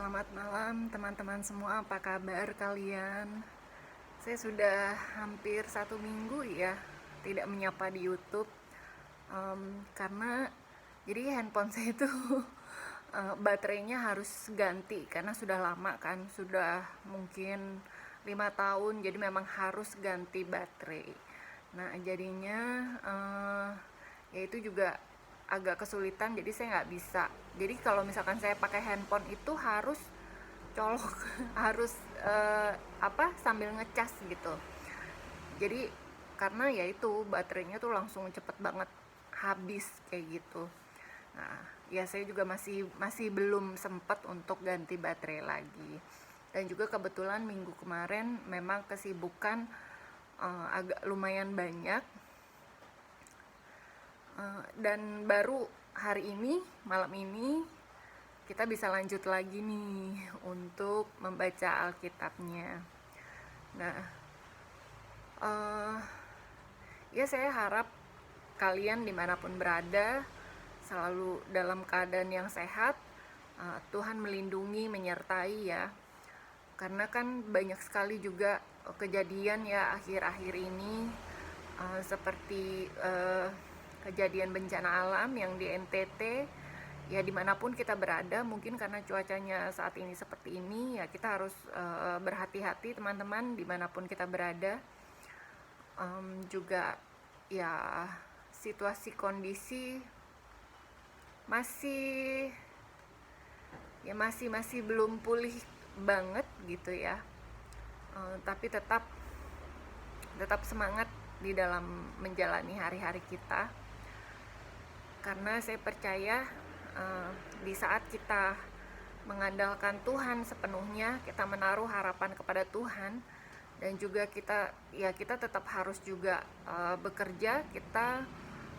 Selamat malam teman-teman semua, apa kabar kalian? Saya sudah hampir 1 minggu ya tidak menyapa di YouTube. Karena jadi handphone saya itu baterainya harus ganti karena sudah lama kan, sudah mungkin 5 tahun, jadi memang harus ganti baterai. Nah jadinya ya itu juga agak kesulitan, jadi saya nggak bisa. Jadi kalau misalkan saya pakai handphone itu harus colok harus sambil ngecas gitu. Jadi karena ya itu baterainya tuh langsung cepet banget habis kayak gitu. Nah ya saya juga masih belum sempat untuk ganti baterai lagi. Dan juga kebetulan minggu kemarin memang kesibukan agak lumayan banyak. Dan baru hari ini, malam ini kita bisa lanjut lagi nih untuk membaca Alkitabnya. Nah, ya saya harap kalian dimanapun berada selalu dalam keadaan yang sehat. Tuhan melindungi, menyertai ya. Karena kan banyak sekali juga kejadian ya akhir-akhir ini, seperti kejadian bencana alam yang di NTT. Ya dimanapun kita berada, mungkin karena cuacanya saat ini seperti ini, ya kita harus berhati-hati teman-teman dimanapun kita berada. Juga ya situasi kondisi masih belum pulih banget gitu ya. Tapi tetap semangat di dalam menjalani hari-hari kita, karena saya percaya di saat kita mengandalkan Tuhan sepenuhnya, kita menaruh harapan kepada Tuhan, dan juga kita tetap harus juga bekerja, kita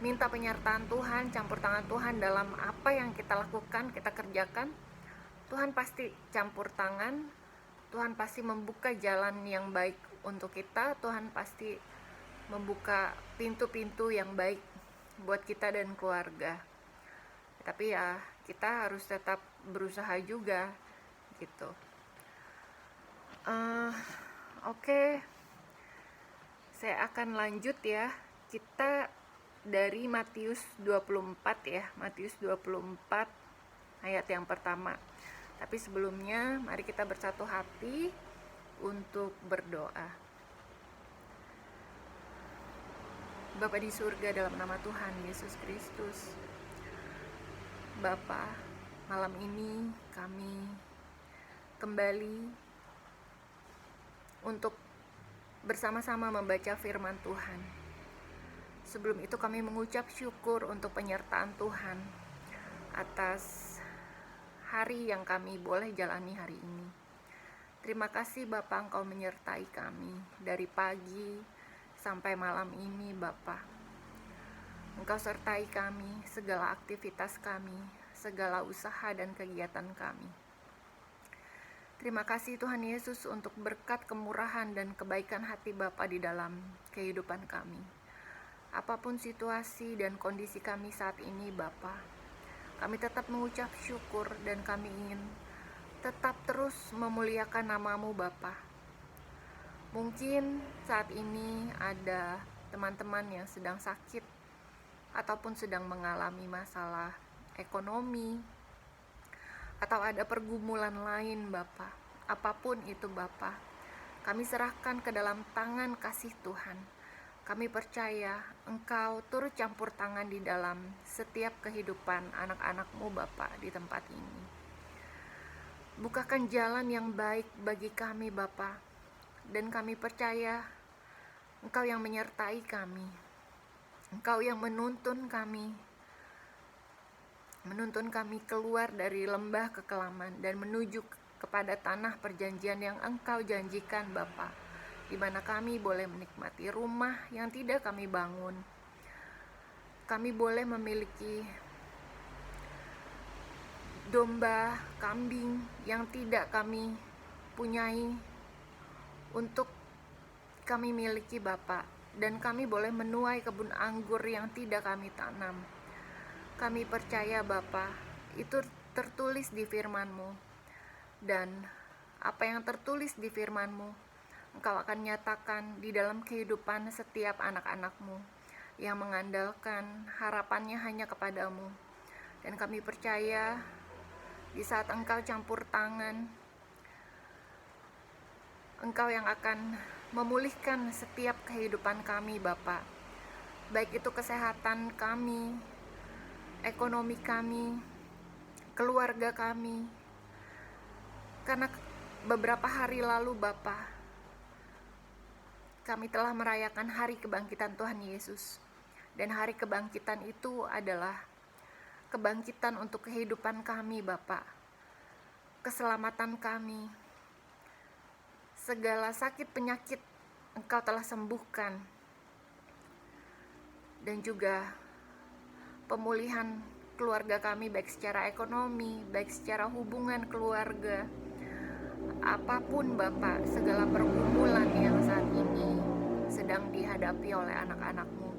minta penyertaan Tuhan, campur tangan Tuhan dalam apa yang kita lakukan, kita kerjakan. Tuhan pasti campur tangan, Tuhan pasti membuka jalan yang baik untuk kita, Tuhan pasti membuka pintu-pintu yang baik buat kita dan keluarga. Tapi ya kita harus tetap berusaha juga gitu. Oke. Saya akan lanjut ya. Kita dari Matius 24 ya. Matius 24 ayat yang pertama. Tapi sebelumnya mari kita bersatu hati untuk berdoa. Bapa di surga, dalam nama Tuhan Yesus Kristus, Bapa, malam ini kami kembali untuk bersama-sama membaca firman Tuhan. Sebelum itu kami mengucap syukur untuk penyertaan Tuhan atas hari yang kami boleh jalani hari ini. Terima kasih Bapa, Engkau menyertai kami dari pagi sampai malam ini Bapa. Engkau sertai kami, segala aktivitas kami, segala usaha dan kegiatan kami. Terima kasih Tuhan Yesus untuk berkat kemurahan dan kebaikan hati Bapa di dalam kehidupan kami. Apapun situasi dan kondisi kami saat ini Bapa, kami tetap mengucap syukur dan kami ingin tetap terus memuliakan nama-Mu Bapa. Mungkin saat ini ada teman-teman yang sedang sakit ataupun sedang mengalami masalah ekonomi, atau ada pergumulan lain Bapa. Apapun itu Bapa, kami serahkan ke dalam tangan kasih Tuhan. Kami percaya Engkau turut campur tangan di dalam setiap kehidupan anak-anak-Mu Bapa di tempat ini. Bukakan jalan yang baik bagi kami Bapa, dan kami percaya Engkau yang menyertai kami. Engkau yang menuntun kami keluar dari lembah kekelaman dan menuju kepada tanah perjanjian yang Engkau janjikan Bapa, di mana kami boleh menikmati rumah yang tidak kami bangun. Kami boleh memiliki domba, kambing yang tidak kami punyai untuk kami miliki Bapa. Dan kami boleh menuai kebun anggur yang tidak kami tanam. Kami percaya Bapa, itu tertulis di firman-Mu. dan apa yang tertulis di firman-Mu, Engkau akan nyatakan di dalam kehidupan setiap anak-anak-Mu yang mengandalkan harapannya hanya kepadamu. Dan kami percaya di saat Engkau campur tangan, Engkau yang akan memulihkan setiap kehidupan kami, Bapa. Baik itu kesehatan kami, ekonomi kami, keluarga kami. Karena beberapa hari lalu, Bapa, kami telah merayakan hari kebangkitan Tuhan Yesus. Dan hari kebangkitan itu adalah kebangkitan untuk kehidupan kami, Bapa. Keselamatan kami. Segala sakit penyakit Engkau telah sembuhkan. Dan juga pemulihan keluarga kami, baik secara ekonomi, baik secara hubungan keluarga. Apapun Bapak, segala pergumulan yang saat ini sedang dihadapi oleh anak-anak-Mu,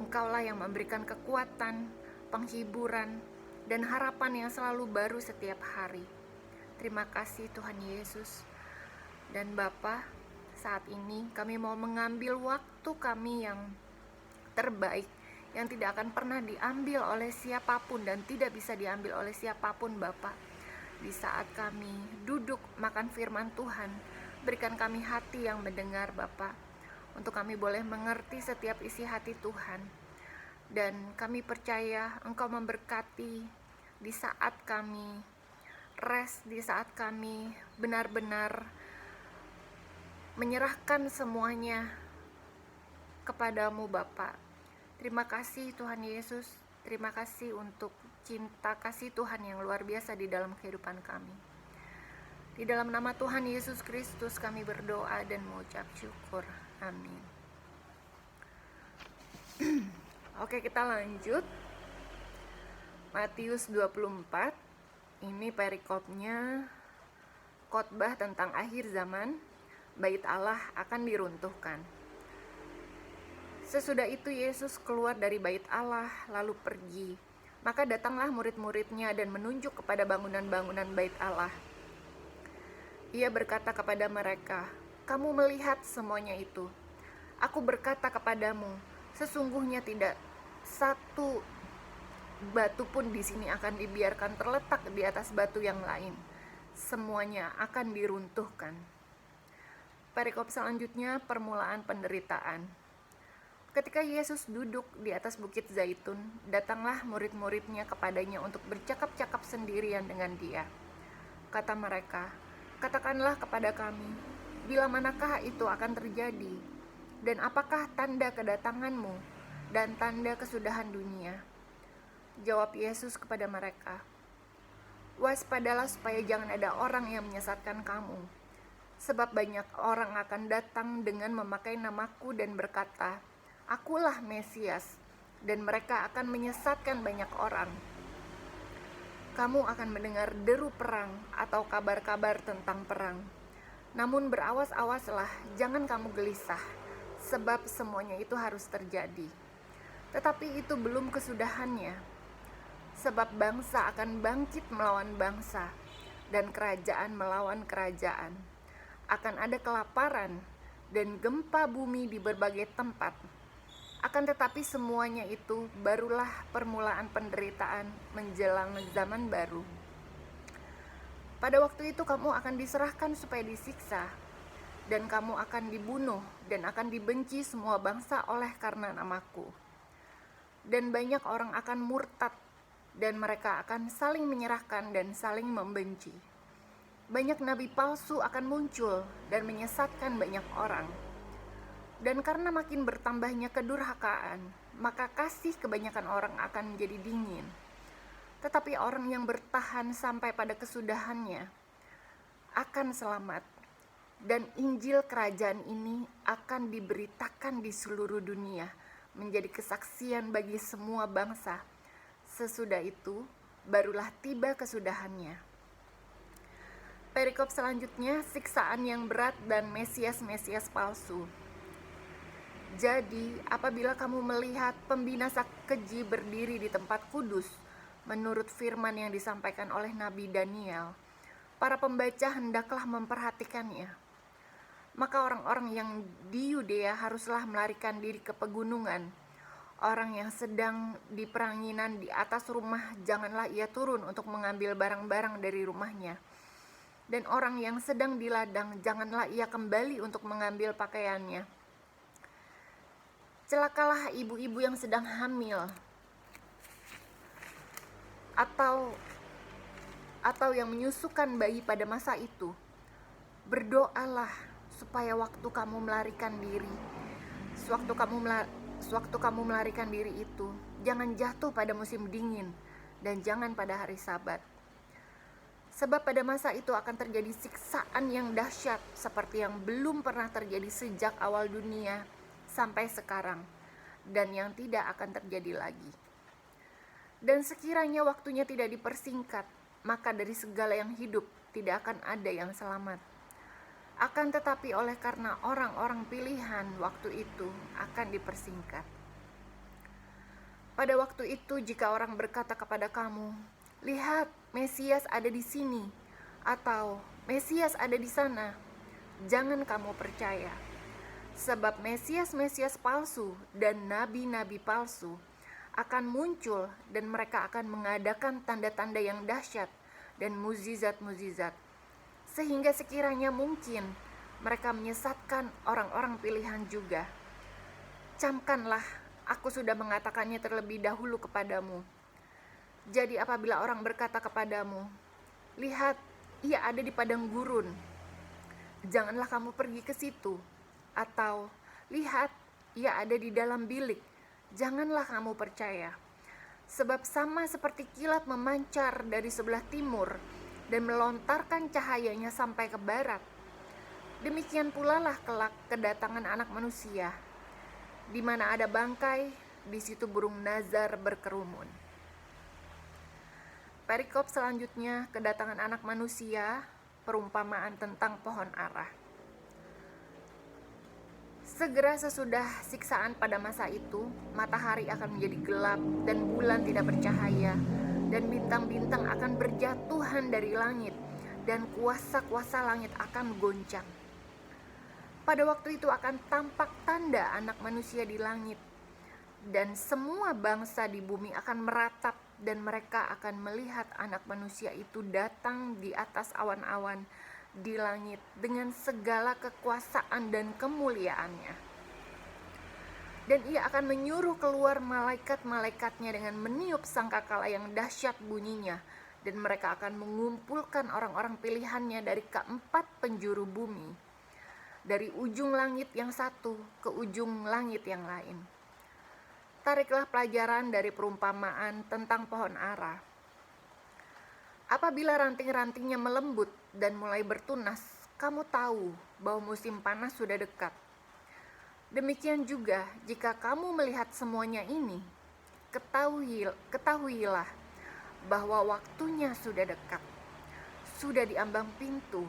Engkaulah yang memberikan kekuatan, penghiburan, dan harapan yang selalu baru setiap hari. Terima kasih Tuhan Yesus. Dan Bapa, saat ini kami mau mengambil waktu kami yang terbaik, yang tidak akan pernah diambil oleh siapapun dan tidak bisa diambil oleh siapapun, Bapak. Di saat kami duduk makan firman Tuhan, berikan kami hati yang mendengar, Bapak, untuk kami boleh mengerti setiap isi hati Tuhan. Dan kami percaya Engkau memberkati di saat kami rest, di saat kami benar-benar menyerahkan semuanya kepadamu, Bapak. Terima kasih Tuhan Yesus. Terima kasih untuk cinta kasih Tuhan yang luar biasa di dalam kehidupan kami. Di dalam nama Tuhan Yesus Kristus kami berdoa dan mengucap syukur. Amin. Oke, kita lanjut. Matius 24. Ini perikopnya khotbah tentang akhir zaman. Bait Allah akan diruntuhkan. Sesudah itu Yesus keluar dari bait Allah lalu pergi. Maka datanglah murid-muridnya dan menunjuk kepada bangunan-bangunan bait Allah. Ia berkata kepada mereka, "Kamu melihat semuanya itu. Aku berkata kepadamu, sesungguhnya tidak satu batu pun di sini akan dibiarkan terletak di atas batu yang lain. Semuanya akan diruntuhkan." Perikop selanjutnya, permulaan penderitaan. Ketika Yesus duduk di atas bukit Zaitun, datanglah murid-muridnya kepadanya untuk bercakap-cakap sendirian dengan dia. Kata mereka, "Katakanlah kepada kami, bila manakah itu akan terjadi? Dan apakah tanda kedatanganmu dan tanda kesudahan dunia?" Jawab Yesus kepada mereka, "Waspadalah supaya jangan ada orang yang menyesatkan kamu. Sebab banyak orang akan datang dengan memakai namaku dan berkata, 'Akulah Mesias,' dan mereka akan menyesatkan banyak orang. Kamu akan mendengar deru perang atau kabar-kabar tentang perang. Namun berawas-awaslah, jangan kamu gelisah, sebab semuanya itu harus terjadi. Tetapi itu belum kesudahannya. Sebab bangsa akan bangkit melawan bangsa, dan kerajaan melawan kerajaan. Akan ada kelaparan dan gempa bumi di berbagai tempat. Akan tetapi semuanya itu barulah permulaan penderitaan menjelang zaman baru. Pada waktu itu kamu akan diserahkan supaya disiksa, dan kamu akan dibunuh dan akan dibenci semua bangsa oleh karena namaku. Dan banyak orang akan murtad, dan mereka akan saling menyerahkan dan saling membenci. Banyak nabi palsu akan muncul dan menyesatkan banyak orang. Dan karena makin bertambahnya kedurhakaan, maka kasih kebanyakan orang akan menjadi dingin. Tetapi orang yang bertahan sampai pada kesudahannya akan selamat. Dan Injil kerajaan ini akan diberitakan di seluruh dunia, menjadi kesaksian bagi semua bangsa. Sesudah itu, barulah tiba kesudahannya. Perikop selanjutnya, siksaan yang berat dan Mesias-Mesias palsu. Jadi, apabila kamu melihat pembinasa keji berdiri di tempat kudus, menurut firman yang disampaikan oleh Nabi Daniel, para pembaca hendaklah memperhatikannya. Maka orang-orang yang di Yudea haruslah melarikan diri ke pegunungan. Orang yang sedang di peranginan di atas rumah, janganlah ia turun untuk mengambil barang-barang dari rumahnya. Dan orang yang sedang di ladang, janganlah ia kembali untuk mengambil pakaiannya. Celakalah ibu-ibu yang sedang hamil, atau yang menyusukan bayi pada masa itu. Berdoalah supaya waktu kamu melarikan diri, sewaktu kamu melarikan diri itu, jangan jatuh pada musim dingin dan jangan pada hari Sabat. Sebab pada masa itu akan terjadi siksaan yang dahsyat seperti yang belum pernah terjadi sejak awal dunia sampai sekarang, dan yang tidak akan terjadi lagi. Dan sekiranya waktunya tidak dipersingkat, maka dari segala yang hidup tidak akan ada yang selamat. Akan tetapi oleh karena orang-orang pilihan waktu itu akan dipersingkat. Pada waktu itu jika orang berkata kepada kamu, "Lihat, Mesias ada di sini," atau "Mesias ada di sana," jangan kamu percaya. Sebab Mesias-Mesias palsu dan nabi-nabi palsu akan muncul, dan mereka akan mengadakan tanda-tanda yang dahsyat dan mukjizat-mukjizat, sehingga sekiranya mungkin mereka menyesatkan orang-orang pilihan juga. Camkanlah, aku sudah mengatakannya terlebih dahulu kepadamu. Jadi apabila orang berkata kepadamu, "Lihat, ia ada di padang gurun," janganlah kamu pergi ke situ. Atau, "Lihat, ia ada di dalam bilik," janganlah kamu percaya. Sebab sama seperti kilat memancar dari sebelah timur dan melontarkan cahayanya sampai ke barat, demikian pula lah kelak kedatangan Anak Manusia. Di mana ada bangkai, di situ burung nazar berkerumun. Perikop selanjutnya, kedatangan Anak Manusia, perumpamaan tentang pohon ara. Segera sesudah siksaan pada masa itu, matahari akan menjadi gelap dan bulan tidak bercahaya, dan bintang-bintang akan berjatuhan dari langit, dan kuasa-kuasa langit akan goncang. Pada waktu itu akan tampak tanda Anak Manusia di langit, dan semua bangsa di bumi akan meratap, dan mereka akan melihat Anak Manusia itu datang di atas awan-awan di langit dengan segala kekuasaan dan kemuliaannya. Dan ia akan menyuruh keluar malaikat-malaikatnya dengan meniup sangkakala yang dahsyat bunyinya, dan mereka akan mengumpulkan orang-orang pilihannya dari keempat penjuru bumi, dari ujung langit yang satu ke ujung langit yang lain. Tariklah pelajaran dari perumpamaan tentang pohon ara. Apabila ranting-rantingnya melembut dan mulai bertunas, kamu tahu bahwa musim panas sudah dekat. Demikian juga jika kamu melihat semuanya ini, ketahuilah bahwa waktunya sudah dekat, sudah di ambang pintu.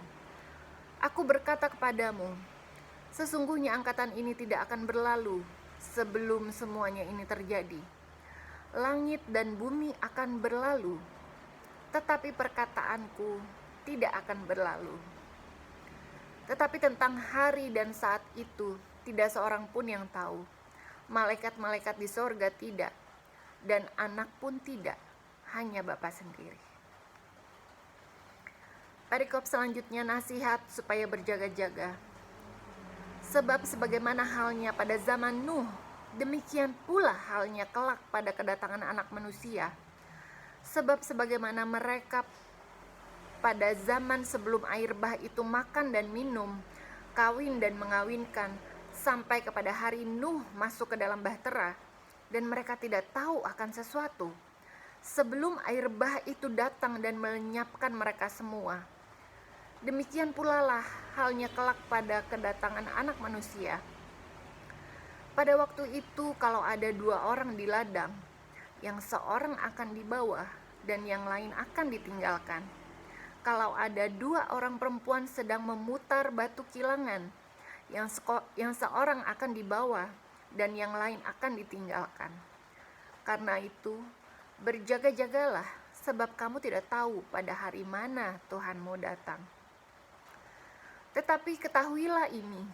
Aku berkata kepadamu, sesungguhnya angkatan ini tidak akan berlalu sebelum semuanya ini terjadi. Langit dan bumi akan berlalu, tetapi perkataanku tidak akan berlalu. Tetapi tentang hari dan saat itu tidak seorang pun yang tahu. Malaikat-malaikat di sorga tidak, dan Anak pun tidak, hanya Bapa sendiri. Perikop selanjutnya, nasihat supaya berjaga-jaga. Sebab sebagaimana halnya pada zaman Nuh, demikian pula halnya kelak pada kedatangan Anak Manusia. Sebab sebagaimana mereka pada zaman sebelum air bah itu makan dan minum, kawin dan mengawinkan, sampai kepada hari Nuh masuk ke dalam bahtera, dan mereka tidak tahu akan sesuatu, sebelum air bah itu datang dan melenyapkan mereka semua. Demikian pula lah halnya kelak pada kedatangan Anak Manusia. Pada waktu itu kalau ada 2 orang di ladang, yang seorang akan dibawa dan yang lain akan ditinggalkan. Kalau ada 2 orang perempuan sedang memutar batu kilangan, yang seorang akan dibawa dan yang lain akan ditinggalkan. Karena itu, berjaga-jagalah, sebab kamu tidak tahu pada hari mana Tuhanmu datang. Tetapi ketahuilah ini,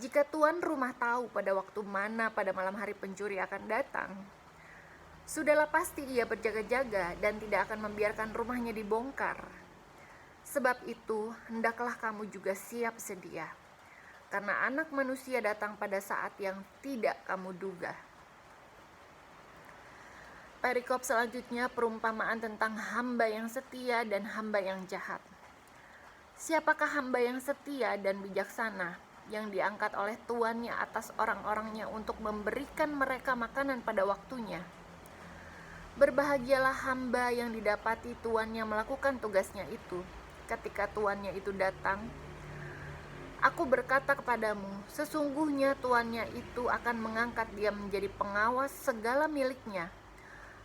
jika tuan rumah tahu pada waktu mana pada malam hari pencuri akan datang, sudahlah pasti ia berjaga-jaga dan tidak akan membiarkan rumahnya dibongkar. Sebab itu, hendaklah kamu juga siap sedia, karena Anak Manusia datang pada saat yang tidak kamu duga. Perikop selanjutnya perumpamaan tentang hamba yang setia dan hamba yang jahat. Siapakah hamba yang setia dan bijaksana yang diangkat oleh tuannya atas orang-orangnya untuk memberikan mereka makanan pada waktunya? Berbahagialah hamba yang didapati tuannya melakukan tugasnya itu ketika tuannya itu datang. Aku berkata kepadamu, sesungguhnya tuannya itu akan mengangkat dia menjadi pengawas segala miliknya.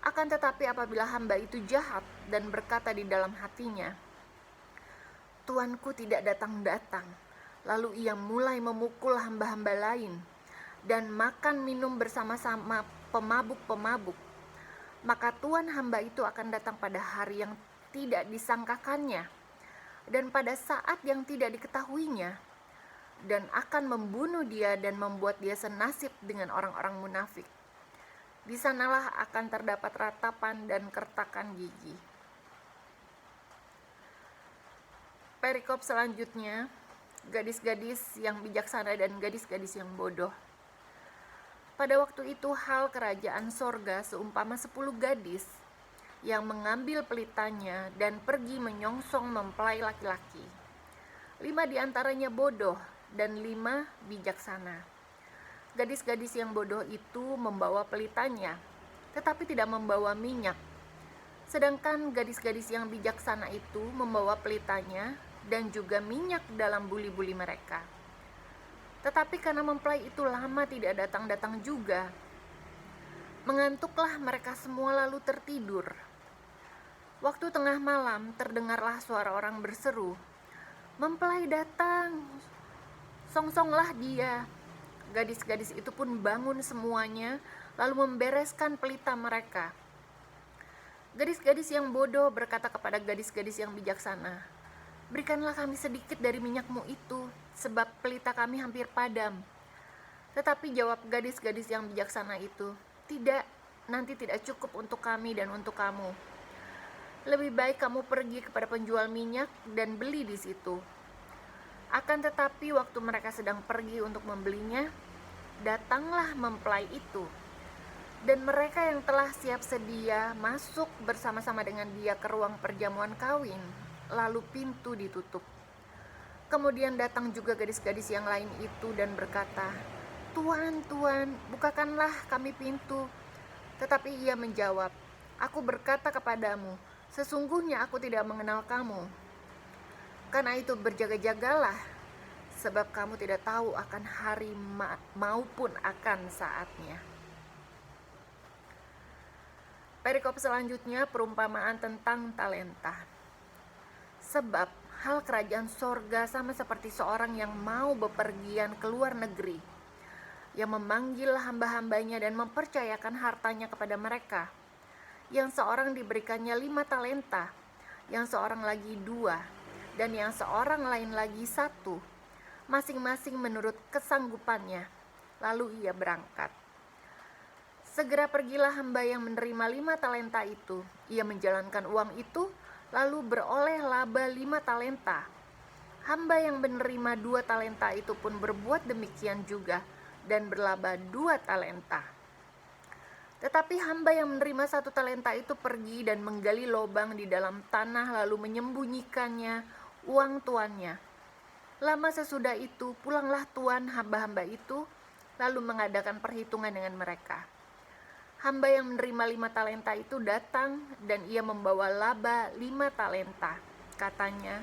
Akan tetapi apabila hamba itu jahat dan berkata di dalam hatinya, Tuanku tidak datang-datang, lalu ia mulai memukul hamba-hamba lain dan makan minum bersama-sama pemabuk-pemabuk, maka tuan hamba itu akan datang pada hari yang tidak disangkakannya dan pada saat yang tidak diketahuinya, dan akan membunuh dia dan membuat dia senasib dengan orang-orang munafik. Di sanalah akan terdapat ratapan dan kertakan gigi. Perikop selanjutnya, gadis-gadis yang bijaksana dan gadis-gadis yang bodoh. Pada waktu itu hal kerajaan sorga seumpama 10 gadis yang mengambil pelitanya dan pergi menyongsong mempelai laki-laki. 5 diantaranya bodoh dan 5 bijaksana. Gadis-gadis yang bodoh itu membawa pelitanya, tetapi tidak membawa minyak. Sedangkan gadis-gadis yang bijaksana itu membawa pelitanya dan juga minyak dalam buli-buli mereka. Tetapi karena mempelai itu lama tidak datang-datang juga, mengantuklah mereka semua lalu tertidur. Waktu tengah malam terdengarlah suara orang berseru, "Mempelai datang, songsonglah dia." Gadis-gadis itu pun bangun semuanya, lalu membereskan pelita mereka. Gadis-gadis yang bodoh berkata kepada gadis-gadis yang bijaksana, "Berikanlah kami sedikit dari minyakmu itu, sebab pelita kami hampir padam." Tetapi jawab gadis-gadis yang bijaksana itu, "Tidak, nanti tidak cukup untuk kami dan untuk kamu. Lebih baik kamu pergi kepada penjual minyak dan beli di situ." Akan tetapi waktu mereka sedang pergi untuk membelinya, datanglah mempelai itu, dan mereka yang telah siap sedia masuk bersama-sama dengan dia ke ruang perjamuan kawin, lalu pintu ditutup. Kemudian datang juga gadis-gadis yang lain itu dan berkata, "Tuan, Tuan, bukakanlah kami pintu." Tetapi ia menjawab, "Aku berkata kepadamu, sesungguhnya aku tidak mengenal kamu. Karena itu berjaga-jagalah, sebab kamu tidak tahu akan hari maupun akan saatnya." Perikop selanjutnya perumpamaan tentang talenta. Sebab hal kerajaan sorga sama seperti seorang yang mau bepergian ke luar negeri, yang memanggil hamba-hambanya dan mempercayakan hartanya kepada mereka. Yang seorang diberikannya 5 talenta, yang seorang lagi 2, dan yang seorang lain lagi 1, masing-masing menurut kesanggupannya. Lalu ia berangkat. Segera pergilah hamba yang menerima 5 talenta itu. Ia menjalankan uang itu, lalu beroleh laba 5 talenta. Hamba yang menerima 2 talenta itu pun berbuat demikian juga, dan berlaba 2 talenta. Tetapi hamba yang menerima 1 talenta itu pergi dan menggali lubang di dalam tanah, lalu menyembunyikannya uang tuannya. Lama sesudah itu pulanglah tuan hamba-hamba itu, lalu mengadakan perhitungan dengan mereka. Hamba yang menerima 5 talenta itu datang, dan ia membawa laba 5 talenta. Katanya,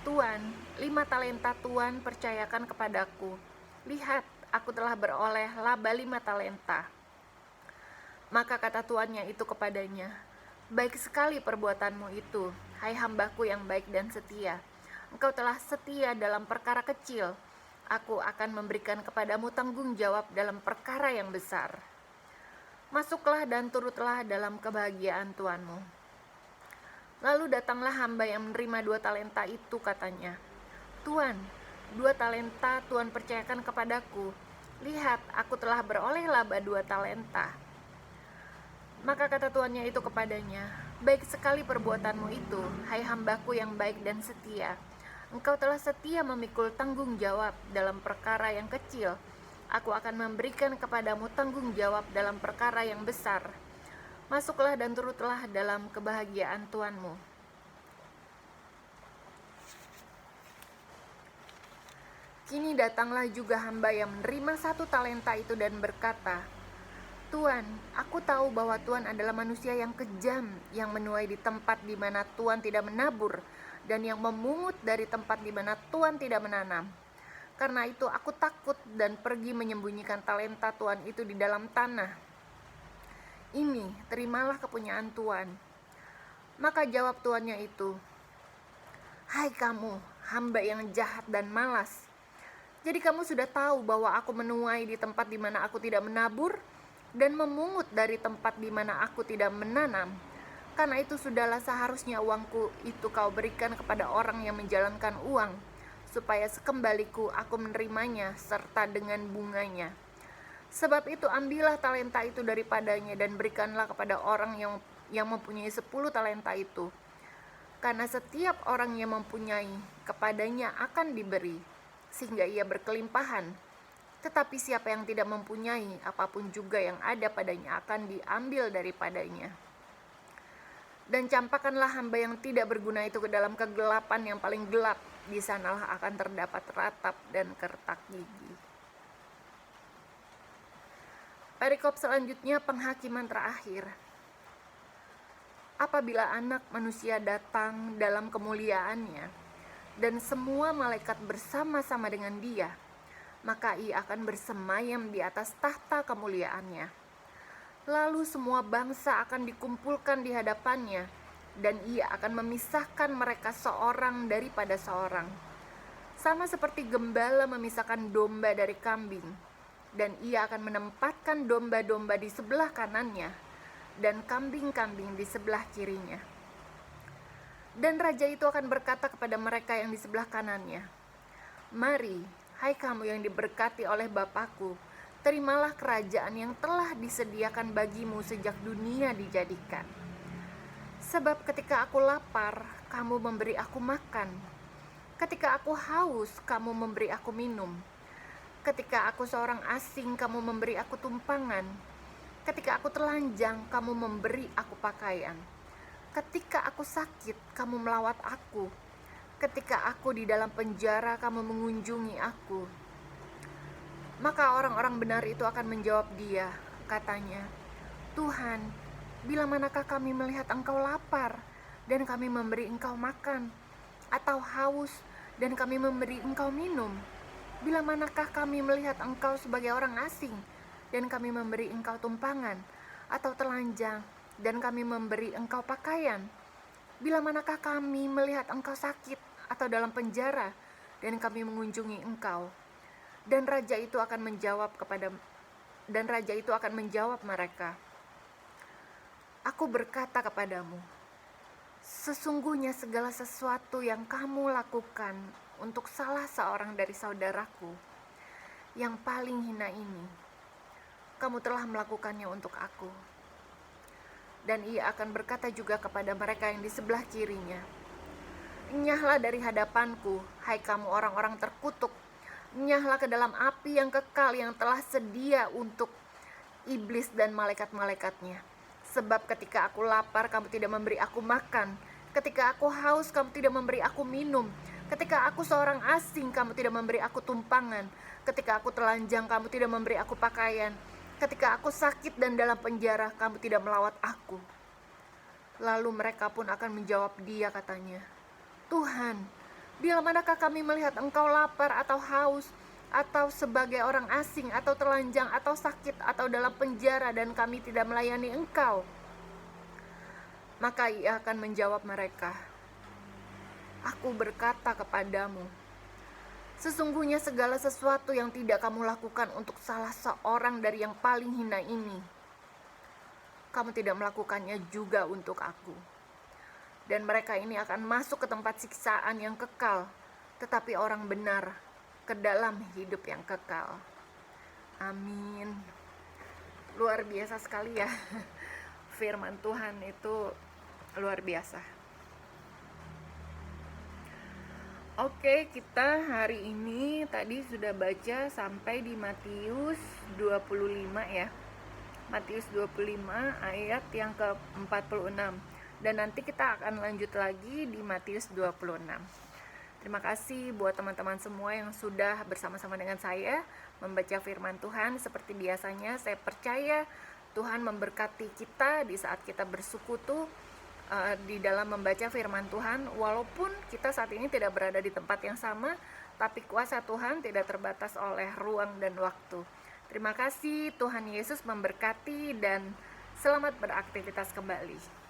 "Tuan, 5 talenta Tuan percayakan kepadaku. Lihat, aku telah beroleh laba 5 talenta." Maka kata tuannya itu kepadanya, "Baik sekali perbuatanmu itu, hai hambaku yang baik dan setia. Engkau telah setia dalam perkara kecil. Aku akan memberikan kepadamu tanggung jawab dalam perkara yang besar. Masuklah dan turutlah dalam kebahagiaan tuanmu." Lalu datanglah hamba yang menerima 2 talenta itu, katanya, "Tuan, 2 talenta Tuan percayakan kepadaku. Lihat, aku telah beroleh laba 2 talenta." Maka kata tuannya itu kepadanya, "Baik sekali perbuatanmu itu, hai hambaku yang baik dan setia. Engkau telah setia memikul tanggung jawab dalam perkara yang kecil. Aku akan memberikan kepadamu tanggung jawab dalam perkara yang besar. Masuklah dan turutlah dalam kebahagiaan tuanmu." Kini datanglah juga hamba yang menerima 1 talenta itu dan berkata, "Tuan, aku tahu bahwa Tuan adalah manusia yang kejam, yang menuai di tempat di mana Tuan tidak menabur, dan yang memungut dari tempat di mana Tuan tidak menanam. Karena itu aku takut dan pergi menyembunyikan talenta Tuan itu di dalam tanah. Ini, terimalah kepunyaan Tuan." Maka jawab tuannya itu, "Hai kamu, hamba yang jahat dan malas. Jadi kamu sudah tahu bahwa aku menuai di tempat di mana aku tidak menabur, dan memungut dari tempat di mana aku tidak menanam. Karena itu sudahlah seharusnya uangku itu kau berikan kepada orang yang menjalankan uang, supaya sekembaliku aku menerimanya serta dengan bunganya. Sebab itu ambillah talenta itu daripadanya dan berikanlah kepada orang yang mempunyai 10 talenta itu. Karena setiap orang yang mempunyai, kepadanya akan diberi, sehingga ia berkelimpahan. Tetapi siapa yang tidak mempunyai, apapun juga yang ada padanya akan diambil daripadanya. Dan campakkanlah hamba yang tidak berguna itu ke dalam kegelapan yang paling gelap. Di sanalah akan terdapat ratap dan kertak gigi." Perikop selanjutnya, penghakiman terakhir. Apabila Anak Manusia datang dalam kemuliaannya, dan semua malaikat bersama-sama dengan Dia, maka Ia akan bersemayam di atas tahta kemuliaannya. Lalu semua bangsa akan dikumpulkan di hadapannya, dan Ia akan memisahkan mereka seorang daripada seorang, sama seperti gembala memisahkan domba dari kambing. Dan Ia akan menempatkan domba-domba di sebelah kanannya, dan kambing-kambing di sebelah kirinya. Dan Raja itu akan berkata kepada mereka yang di sebelah kanannya, "Mari, hai kamu yang diberkati oleh Bapa-Ku, terimalah kerajaan yang telah disediakan bagimu sejak dunia dijadikan. Sebab ketika aku lapar, kamu memberi aku makan. Ketika aku haus, kamu memberi aku minum. Ketika aku seorang asing, kamu memberi aku tumpangan. Ketika aku telanjang, kamu memberi aku pakaian. Ketika aku sakit, kamu melawat aku. Ketika aku di dalam penjara, kamu mengunjungi aku." Maka orang-orang benar itu akan menjawab Dia, katanya, "Tuhan, bila manakah kami melihat Engkau lapar, dan kami memberi Engkau makan, atau haus, dan kami memberi Engkau minum? Bila manakah kami melihat Engkau sebagai orang asing, dan kami memberi Engkau tumpangan, atau telanjang, dan kami memberi Engkau pakaian? Bila manakah kami melihat Engkau sakit, atau dalam penjara, dan kami mengunjungi Engkau?" Dan Raja itu akan menjawab mereka, "Aku berkata kepadamu, sesungguhnya segala sesuatu yang kamu lakukan untuk salah seorang dari saudaraku yang paling hina ini, kamu telah melakukannya untuk aku." Dan Ia akan berkata juga kepada mereka yang di sebelah kirinya, "Enyahlah dari hadapanku, hai kamu orang-orang terkutuk. Enyahlah ke dalam api yang kekal yang telah sedia untuk iblis dan malaikat-malaikatnya. Sebab ketika aku lapar, kamu tidak memberi aku makan. Ketika aku haus, kamu tidak memberi aku minum. Ketika aku seorang asing, kamu tidak memberi aku tumpangan. Ketika aku telanjang, kamu tidak memberi aku pakaian. Ketika aku sakit dan dalam penjara, kamu tidak melawat aku." Lalu mereka pun akan menjawab Dia, katanya, "Tuhan, bila manakah kami melihat Engkau lapar atau haus, atau sebagai orang asing, atau telanjang, atau sakit, atau dalam penjara, dan kami tidak melayani Engkau?" Maka Ia akan menjawab mereka, "Aku berkata kepadamu, sesungguhnya segala sesuatu yang tidak kamu lakukan untuk salah seorang dari yang paling hina ini, kamu tidak melakukannya juga untuk aku." dan mereka ini akan masuk ke tempat siksaan yang kekal, tetapi orang benar ke dalam hidup yang kekal. Amin. Luar biasa sekali ya. Firman Tuhan itu luar biasa. Oke, kita hari ini tadi sudah baca sampai di Matius 25 ya. Matius 25 ayat yang ke-46. Dan nanti kita akan lanjut lagi di Matius 26. Terima kasih buat teman-teman semua yang sudah bersama-sama dengan saya membaca firman Tuhan. Seperti biasanya, saya percaya Tuhan memberkati kita di saat kita bersekutu di dalam membaca firman Tuhan. Walaupun kita saat ini tidak berada di tempat yang sama, tapi kuasa Tuhan tidak terbatas oleh ruang dan waktu. Terima kasih, Tuhan Yesus memberkati dan selamat beraktivitas kembali.